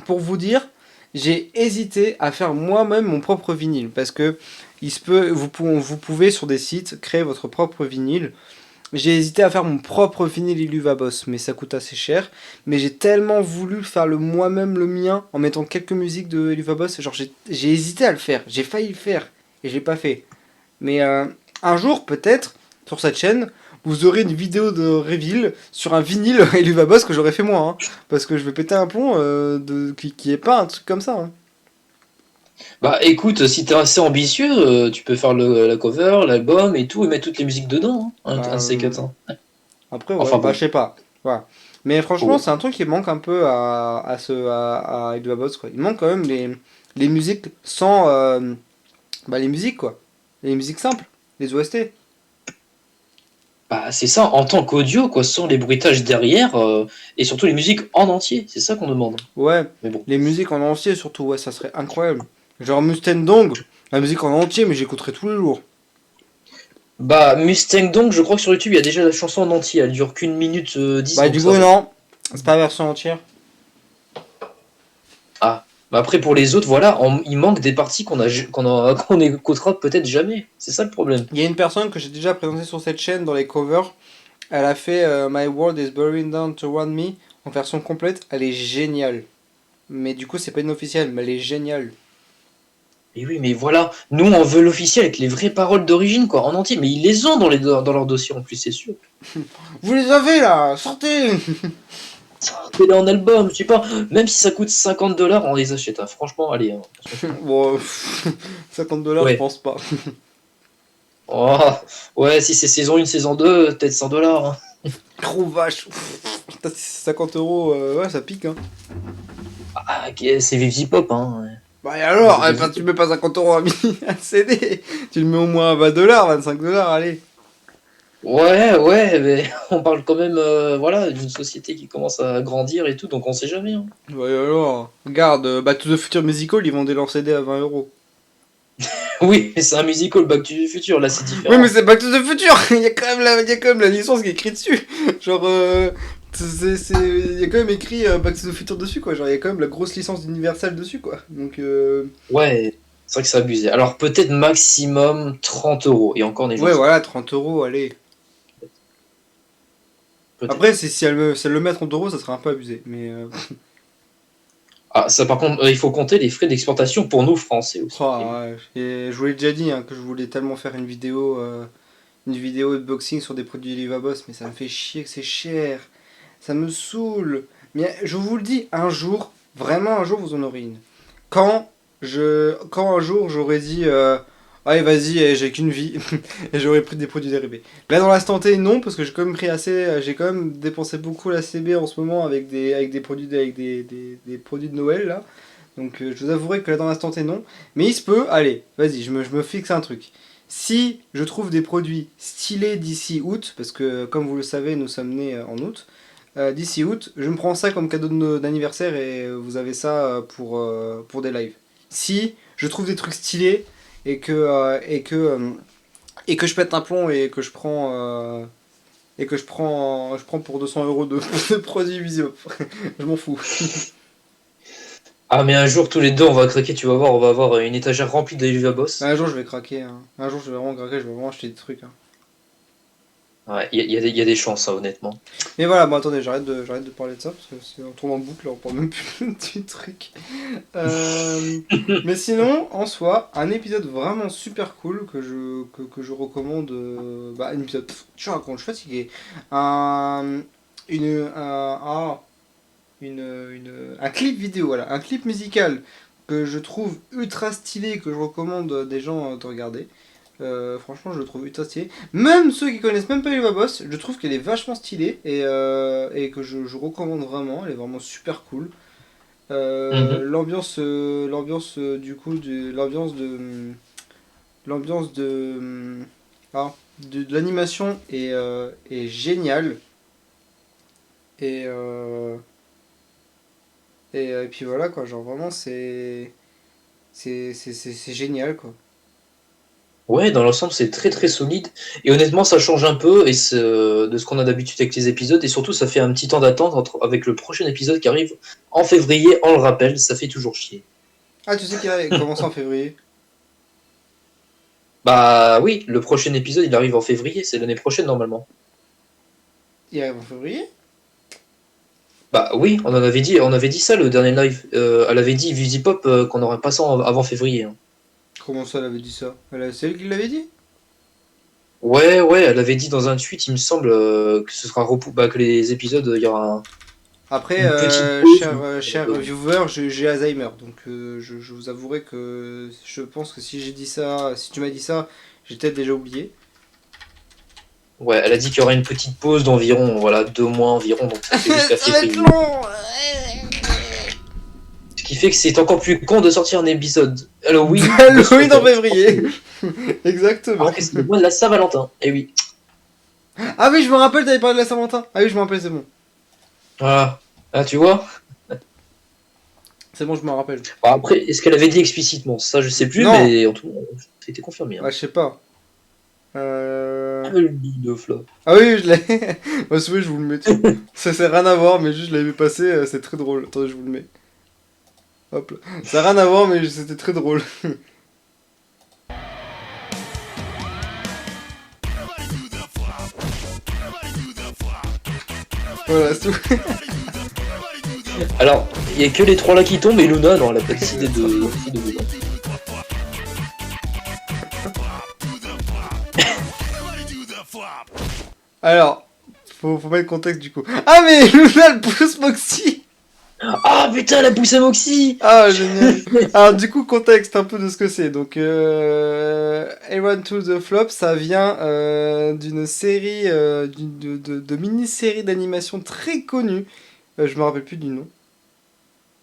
pour vous dire, j'ai hésité à faire moi-même mon propre vinyle parce que vous pouvez sur des sites créer votre propre vinyle. J'ai hésité à faire mon propre vinyle Illuvabos, mais ça coûte assez cher. Mais j'ai tellement voulu faire le moi-même le mien en mettant quelques musiques de Illuvabos, genre j'ai hésité à le faire, j'ai failli le faire et je l'ai pas fait. Mais un jour, peut-être, sur cette chaîne, vous aurez une vidéo de reveal sur un vinyle Eluvabos que j'aurais fait moi. Hein, parce que je vais péter un plomb qui est pas un truc comme ça. Hein.
Bah écoute, si t'es assez ambitieux, tu peux faire la cover, l'album et tout, et mettre toutes les musiques dedans, hein,
Bah,
un de ces quatre, hein.
après, ouais,
Enfin
bah je
bon.
sais pas. Voilà. Mais franchement,
Oh.
c'est un truc qui manque un peu à Eluvabos. Quoi. Il manque quand même les musiques sans. Bah, les musiques, quoi. Les musiques simples, les OST.
Bah c'est ça, en tant qu'audio, quoi, sans les bruitages derrière, et surtout les musiques en entier, c'est ça qu'on demande.
Ouais,
Mais bon.
les musiques en entier surtout, ouais, ça serait incroyable. Genre Mustang Dong, la musique en entier, mais j'écouterai tous les jours.
Bah Mustang donc, je crois que sur YouTube il y a déjà la chanson en entier, elle dure qu'une minute 10,
Bah
donc
du
ça
coup
va.
non, c'est pas la version entière.
Ah. Bah après pour les autres, voilà, il manque des parties qu'on écoutera peut-être jamais. C'est ça le problème.
Il y a une personne que j'ai déjà présentée sur cette chaîne dans les covers. Elle a fait My World is Burning Down Toward Me en version complète. Elle est géniale. Mais du coup c'est pas une officielle, mais elle est géniale.
Et oui, mais voilà, nous on veut l'officiel avec les vraies paroles d'origine, quoi, en entier, mais ils les ont dans leur dossier en plus, c'est sûr.
Vous les avez là, sortez.
Sortez-les en album, je sais pas, même si ça coûte 50 $, on les achète, hein. Franchement, allez, hein, on s'en fout.
Bon, 50 $ je
Ouais.
pense pas.
Oh, ouais, si c'est saison 1, saison 2, peut-être 100 $, hein.
Gros vache. Putain, 50 €, ouais ça pique hein.
Ah, ok, c'est Vivi Pop, hein. Ouais.
Bah et alors,
C'est Vivi
tu
Pop.
mets pas 50 € à CD. Tu le mets au moins à 20 $, 25 $, allez.
Ouais, ouais, mais on parle quand même, voilà, d'une société qui commence à grandir et tout, donc on sait jamais, hein.
Ouais, alors, regarde, Back to the Future Musical, ils vendaient leur CD à 20 €.
Oui, mais c'est un musical Back to the Future, là c'est
Oui, mais
différent.
c'est Back to the Future. Il y a quand même la licence qui est écrite dessus. Genre, il y a quand même écrit Back to the Future dessus, quoi. Genre, il y a quand même la grosse licence d'Universal dessus, quoi. Donc,
Ouais, c'est vrai que c'est abusé. Alors peut-être maximum 30 €, et encore des gens
ouais,
qui sont
voilà, 30 €, allez.
peut-être.
Après, si elle le met à 30 €, ça serait un peu abusé. Mais,
Ah, ça par contre, il faut compter les frais d'exportation pour nous français aussi.
oh,
Et oui.
ouais. Et je vous l'ai déjà dit hein, que je voulais tellement faire une vidéo de boxing sur des produits Livaboss, mais ça me fait chier que c'est cher. Ça me saoule. Mais je vous le dis, un jour, vraiment un jour, vous en aurez une. Quand un jour j'aurais dit, allez vas-y, j'ai qu'une vie, et j'aurais pris des produits dérivés. Là dans l'instant T, non, parce que j'ai quand même pris assez, j'ai quand même dépensé beaucoup la CB en ce moment avec des produits, des produits de Noël là. Donc je vous avouerai que là dans l'instant T, non. Mais il se peut, allez, vas-y, je me fixe un truc. Si je trouve des produits stylés d'ici août, parce que comme vous le savez, nous sommes nés en août, d'ici août, je me prends ça comme cadeau d'anniversaire et vous avez ça pour des lives. Si je trouve des trucs stylés et que je pète un plomb et que je prends pour 200 € de produits visuels, je m'en fous.
Ah, mais un jour tous les deux on va craquer, tu vas voir, on va avoir une étagère remplie de Boss.
Un jour je vais craquer. Hein. Un jour je vais vraiment craquer, je vais vraiment acheter des trucs. Hein.
Ouais, il y a des chances, hein, honnêtement.
Mais voilà, bon attendez, j'arrête de parler de ça parce que on tourne en boucle, là, on parle même plus du truc. Euh, mais sinon, en soi, un épisode vraiment super cool que je recommande. Bah, un épisode. Tu racontes, je suis fatigué. Un, une, un, ah, un clip vidéo, voilà. Un clip musical que je trouve ultra stylé, que je recommande des gens de regarder. Franchement, je le trouve ultra stylé. Même ceux qui connaissent même pas Elva Boss, je trouve qu'elle est vachement stylée et que je recommande vraiment. Elle est vraiment super cool.
Mhm.
Du coup, l'ambiance de l'animation est géniale. Et, et puis voilà quoi, genre vraiment c'est génial quoi.
Ouais, dans l'ensemble, c'est très très solide. Et honnêtement, ça change un peu de ce qu'on a d'habitude avec les épisodes. Et surtout, ça fait un petit temps d'attente avec le prochain épisode qui arrive en février. On le rappelle, ça fait toujours chier.
Ah tu sais qu'il commence en février.
Bah oui, le prochain épisode, il arrive en février. C'est l'année prochaine normalement.
Il arrive en février?
Bah oui, on avait dit ça le dernier live. Elle avait dit Visipop qu'on aurait pas ça avant février, hein.
Comment ça elle avait dit ça? C'est elle qui l'avait dit?
Ouais, ouais, elle avait dit dans un tweet, il me semble, que ce sera que les épisodes, il y aura
Après,
une petite pause.
cher viewer, j'ai Alzheimer, donc je vous avouerai que je pense que si j'ai dit ça, si tu m'as dit ça, j'ai peut-être déjà oublié.
Ouais, elle a dit qu'il y aura une petite pause d'environ, voilà, 2 mois environ, donc ça fait jusqu'à
Ça va être
février.
long.
Ce qui fait que c'est encore plus con de sortir un épisode Halloween.
Halloween en février. Exactement.
Alors que c'est le mois de la Saint-Valentin. Et oui.
Ah oui, je me rappelle, t'avais parlé de la Saint-Valentin. Ah oui, je me rappelle, c'est bon.
Voilà. Ah, tu vois.
C'est bon, je me rappelle.
Bon, après, est-ce qu'elle avait dit explicitement? Ça, je sais plus,
Non.
mais en tout cas, ça a été confirmé. Hein.
Ah, je sais pas.
Le big de flop.
Ah oui, je l'ai. Moi, oui, je vous le mets. Ça sert rien à voir, mais juste je l'avais passé, c'est très drôle. Attendez, je vous le mets. Hop là. Ça n'a rien à voir, mais c'était très drôle. Voilà, c'est tout.
Alors, il y a que les trois là qui tombent, et Luna, non, elle a pas décidé de bouger.
Alors, faut mettre le contexte du coup. Ah, mais Luna, elle pousse Moxie.
Ah putain, elle a poussé Moxie.
Ah, génial. Alors, du coup, contexte un peu de ce que c'est. Donc, A1 to the Flop, ça vient d'une série, de mini-série d'animation très connue. Je me rappelle plus du nom.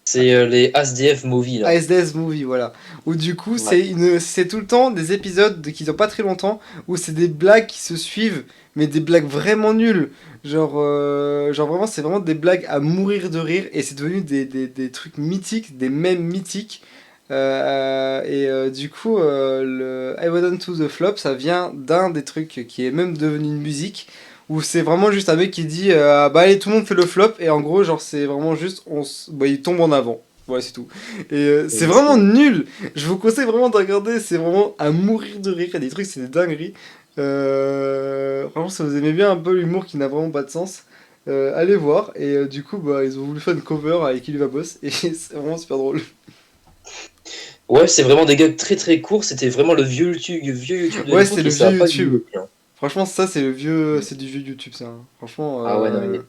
C'est les ASDF Movie, là.
ASDS Movie, voilà. Où du coup,
Ouais.
c'est tout le temps des épisodes qui n'ont pas très longtemps, où c'est des blagues qui se suivent, mais des blagues vraiment nulles. Genre vraiment, c'est vraiment des blagues à mourir de rire, et c'est devenu des trucs mythiques, des mèmes mythiques. Du coup, le I Went On To The Flop, ça vient d'un des trucs qui est même devenu une musique, où c'est vraiment juste un mec qui dit bah allez, tout le monde fait le flop, et en gros, genre, c'est vraiment juste, bah, il tombe en avant. Voilà, c'est tout. Et c'est vraiment nul. Je vous conseille vraiment de regarder. C'est vraiment à mourir de rire. Il y a des trucs, c'est des dingueries. Vraiment, si vous aimez bien un peu l'humour qui n'a vraiment pas de sens, allez voir. Et du coup, bah, ils ont voulu faire une cover avec Iliva Boss. Et c'est vraiment super drôle.
Ouais, c'est vraiment des gags très très courts. C'était vraiment le vieux YouTube de
Ouais,
l'époque
c'est le
et ça a
vieux
pas
YouTube.
vieilli, hein.
Franchement, ça, c'est le vieux. C'est du vieux YouTube, ça, hein. Franchement.
Ah ouais, non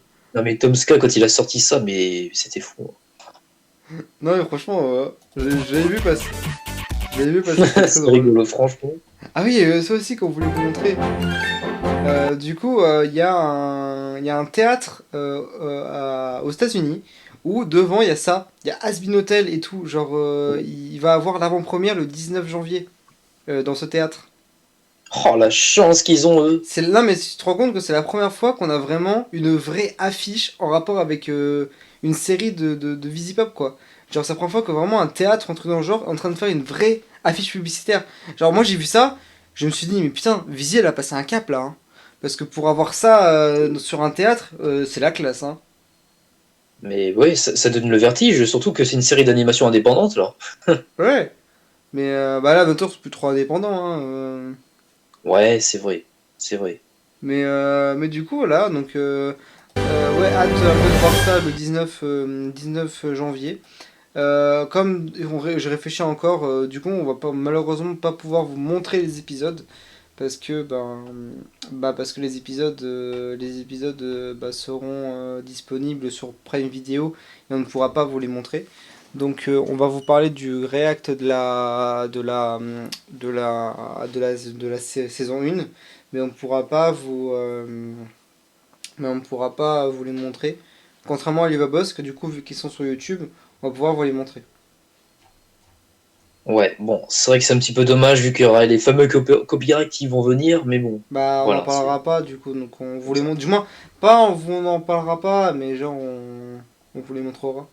mais Tom Ska, quand il a sorti ça, mais c'était fou.
Non, mais franchement, j'avais vu passer. J'avais vu passer, c'était très
C'est
drôle.
rigolo, franchement.
Ah oui, ça aussi qu'on voulait vous montrer. Du coup, il y a un théâtre aux États-Unis où devant il y a ça, il y a Has Been Hotel et tout. Genre, il va avoir l'avant-première le 19 janvier dans ce théâtre.
Oh, la chance qu'ils ont, eux.
C'est là, mais tu te rends compte que c'est la première fois qu'on a vraiment une vraie affiche en rapport avec une série de Visipop, quoi. Genre, c'est la première fois que vraiment un théâtre, un truc dans le genre, est en train de faire une vraie affiche publicitaire. Genre, moi j'ai vu ça, je me suis dit, mais putain, Visi elle a passé un cap là, hein. Parce que pour avoir ça sur un théâtre, c'est la classe, hein.
Mais ouais, ça donne le vertige, surtout que c'est une série d'animation indépendante, là.
Ouais. Mais bah là, maintenant c'est plus trop indépendant, hein.
Ouais, c'est vrai. C'est vrai.
Mais du coup, voilà, donc ouais, hâte de voir ça le 19 janvier. Je réfléchis encore, du coup, on va pas, malheureusement pas pouvoir vous montrer les épisodes parce que parce que les épisodes bah, seront disponibles sur Prime Video et on ne pourra pas vous les montrer. Donc on va vous parler du React de la saison 1, mais on ne pourra pas vous les montrer. Contrairement à Liva Boss, que du coup vu qu'ils sont sur YouTube, on va pouvoir vous les montrer.
Ouais, bon, c'est vrai que c'est un petit peu dommage vu qu'il y aura les fameux copyrights qui vont venir, mais bon,
Bah, on n'en
voilà, c'est
parlera pas du coup, donc on vous
comme
les
ça.
montre. Du moins, pas on n'en parlera pas, mais genre on vous les montrera.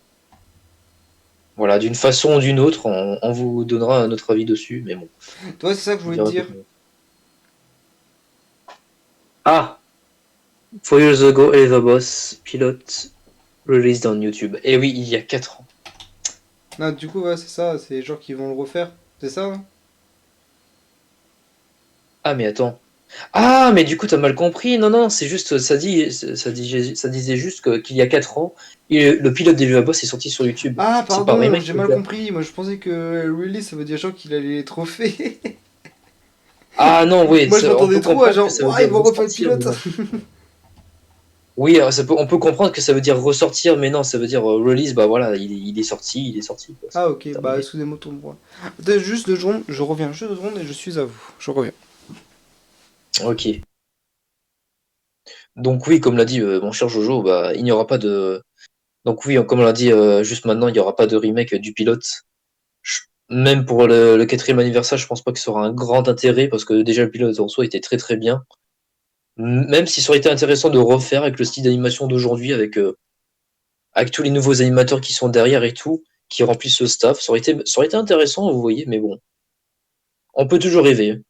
Voilà, d'une façon ou d'une autre, on vous donnera notre avis dessus, mais bon,
Toi, c'est ça que je
on
voulais te
dira que
dire.
non. Ah! 4 years ago, Eva Boss, pilote, released on YouTube. Et oui, il y a 4 ans.
Non, du coup, ouais, c'est ça, c'est les gens qui vont le refaire. C'est ça, hein?
Ah, mais attends. Ah, mais du coup, t'as mal compris. Non, non, c'est juste, ça disait juste qu'il y a 4 ans, le pilote d'Eva Boss est sorti sur YouTube.
Ah,
C'est pas un
pardon,
remake
j'ai
qu'ils vont
mal
faire.
compris. Moi, je pensais que release, ça veut dire genre qu'il allait les trophées.
Ah non, oui,
Moi, je
on
m'attendais
peut
trop à
comprendre que
genre,
ça veut
ouah, ils
dire
vont refaire le
ressortir, mais
pilote.
non. Oui, on peut comprendre que ça veut dire ressortir, mais non, ça veut dire release, bah voilà, il est sorti, quoi, c'est
Ah, ok, bah,
terminé.
excusez-moi, tourne droit. Attends, juste 2 secondes, je reviens juste 2 secondes et je suis à vous. Je reviens.
Ok. Donc oui, comme l'a dit mon cher Jojo, bah il n'y aura pas de. Donc oui, comme on l'a dit juste maintenant, il n'y aura pas de remake du pilote. Même pour le quatrième anniversaire, je pense pas que ça aura un grand intérêt parce que déjà le pilote en soi était très très bien. Même si ça aurait été intéressant de refaire avec le style d'animation d'aujourd'hui, avec tous les nouveaux animateurs qui sont derrière et tout, qui remplissent ce staff, ça aurait été intéressant, vous voyez, mais bon, on peut toujours rêver, hein.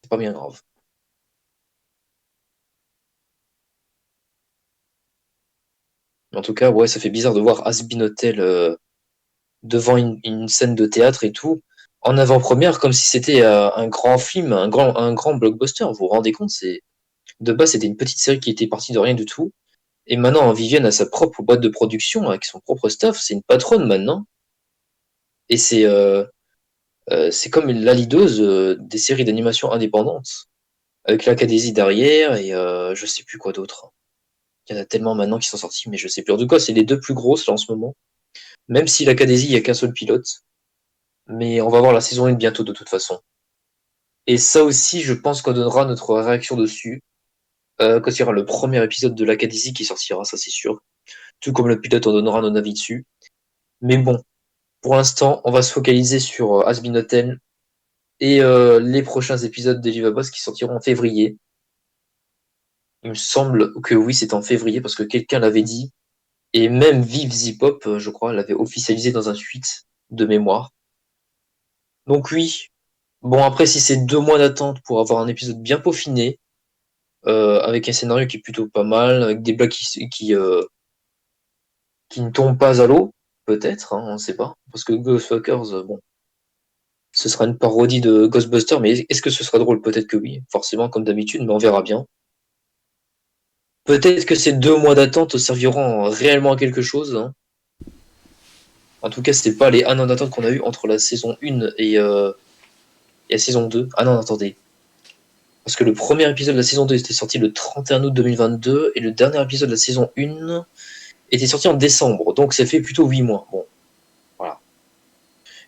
C'est pas bien grave. En tout cas, ouais, ça fait bizarre de voir Hazbin Hotel devant une scène de théâtre et tout, en avant-première, comme si c'était un grand film, un grand blockbuster. Vous vous rendez compte, de base, c'était une petite série qui était partie de rien du tout. Et maintenant, Vivienne a sa propre boîte de production avec son propre staff. C'est une patronne maintenant. Et c'est comme la leaduse des séries d'animation indépendantes, avec l'Acadésie derrière et je sais plus quoi d'autre. Il y en a tellement maintenant qui sont sortis, mais je sais plus. En tout cas, c'est les deux plus grosses là en ce moment. Même si l'Acadésie, il n'y a qu'un seul pilote. Mais on va voir la saison 1 bientôt de toute façon. Et ça aussi, je pense qu'on donnera notre réaction dessus quand il y aura le premier épisode de l'Acadésie qui sortira, ça c'est sûr. Tout comme le pilote, on donnera nos avis dessus. Mais bon, pour l'instant, on va se focaliser sur Has Hotel et les prochains épisodes d'Eliva Boss qui sortiront en février. Il me semble que oui, c'est en février parce que quelqu'un l'avait dit. Et même Vive Zipop, je crois, l'avait officialisé dans un tweet de mémoire. Donc oui. Bon, après, si c'est 2 mois d'attente pour avoir un épisode bien peaufiné, avec un scénario qui est plutôt pas mal, avec des blagues qui ne tombent pas à l'eau, peut-être, hein, on ne sait pas. Parce que Ghostfuckers, bon, ce sera une parodie de Ghostbusters, mais est-ce que ce sera drôle? Peut-être que oui, forcément, comme d'habitude, mais on verra bien. Peut-être que ces 2 mois d'attente serviront réellement à quelque chose, hein. En tout cas, c'était pas les 1 an d'attente qu'on a eu entre la saison 1 et la saison 2. Ah non, attendez. Parce que le premier épisode de la saison 2 était sorti le 31 août 2022 et le dernier épisode de la saison 1 était sorti en décembre. Donc ça fait plutôt 8 mois. Bon, voilà.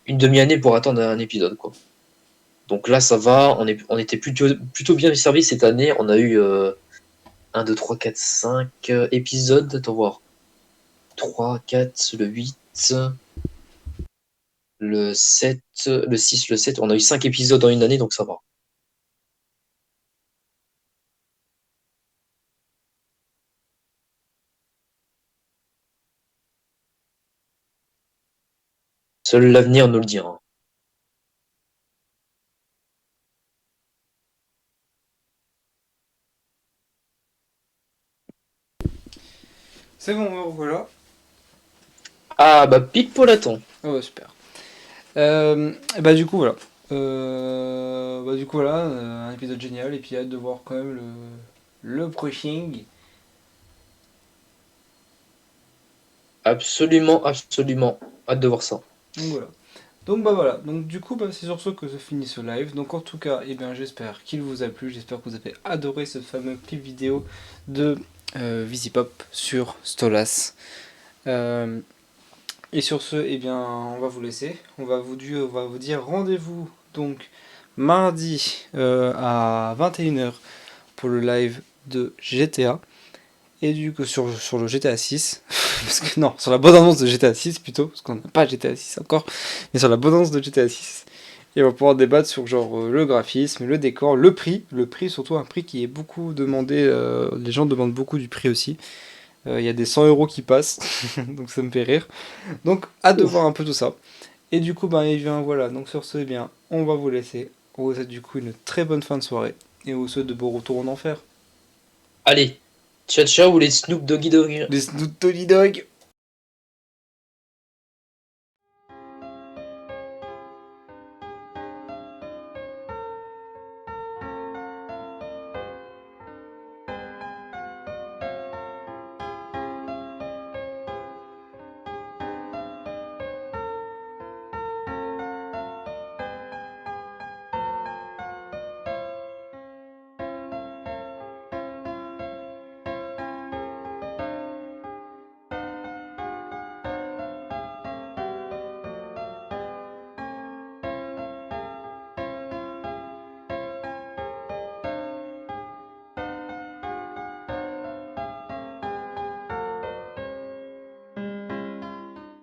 Une demi-année pour attendre un épisode, quoi. Donc là, ça va. On était plutôt bien servi cette année. On a eu 1, 2, 3, 4, 5 épisodes. Attends voir. 3, 4, le 8, le 7, le 6, le 7. On a eu 5 épisodes en une année, donc ça va. Seul l'avenir nous le dira.
C'est bon, voilà.
Ah, bah, pile pour l'attend.
Oh, ouais, super. Et bah, du coup, voilà. Bah, du coup, voilà, un épisode génial. Et puis, hâte de voir quand même le prochain.
Absolument, absolument. Hâte de voir ça.
Donc, voilà. Donc bah voilà, donc du coup bah, c'est sur ce que se finit ce live. Donc en tout cas, eh bien, j'espère qu'il vous a plu, j'espère que vous avez adoré ce fameux clip vidéo de Visipop sur Stolas. Euh, et sur ce, eh bien, on va vous laisser. On va vous dire rendez-vous donc mardi à 21 h pour le live de GTA. Et du coup sur le GTA 6. parce que non, sur la bonne annonce de GTA 6 plutôt, parce qu'on n'a pas GTA 6 encore, mais sur la bonne annonce de GTA 6. Et on va pouvoir débattre sur genre le graphisme, le décor, le prix surtout, un prix qui est beaucoup demandé, les gens demandent beaucoup du prix aussi. Il y a des 100 € qui passent, donc ça me fait rire. Donc hâte de
Ouf.
voir un peu tout ça. Et du coup, ben, et bien voilà, donc sur ce, eh bien, on va vous laisser. On vous souhaite du coup une très bonne fin de soirée, et on vous souhaite de beaux retours en enfer.
Allez, ciao ciao les Snoop Doggy Dogg.
Les Snoop Doggy Dog.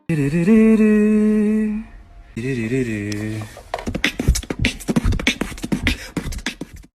Do-do-do-do. Do-do-do-do.